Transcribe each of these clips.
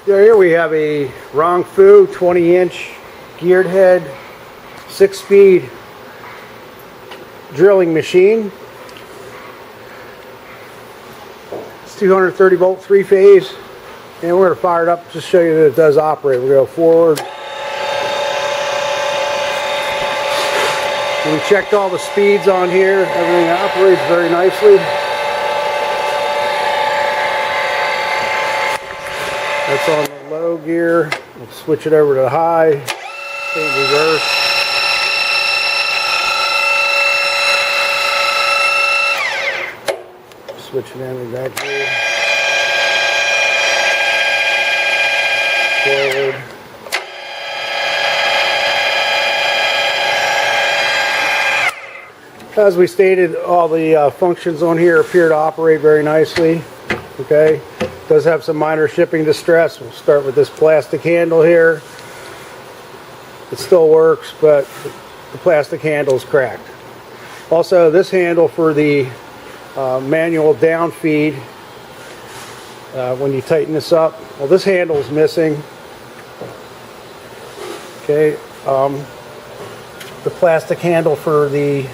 Here we have a Rongfu 20-inch geared head 6-speed drilling machine. It's 230 volt 3-phase, and we're going to fire it up to show you that it does operate. We'll go forward. We checked all the speeds on here. Everything operates very nicely. That's on the low gear. We'll switch it over to high. In reverse. Switch it in back gear. Forward. As we stated, all the functions on here appear to operate very nicely. Okay. Does have some minor shipping distress. We'll start with this plastic handle here. It still works, but the plastic handle is cracked. Also, this handle for the manual down feed, when you tighten this up, well, this handle is missing. Okay, the plastic handle for the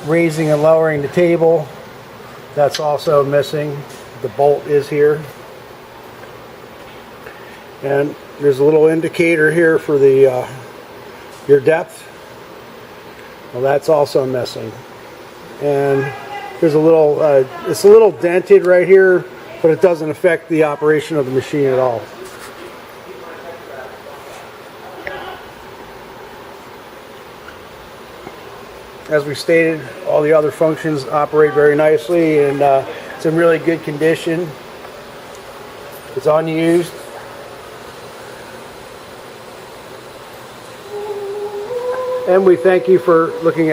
raising and lowering the table, that's also missing. The bolt is here, and there's a little indicator here for the your depth. Well, that's also missing, and there's a little it's a little dented right here, but it doesn't affect the operation of the machine at all. As we stated, all the other functions operate very nicely, and it's in really good condition. It's unused. And we thank you for looking at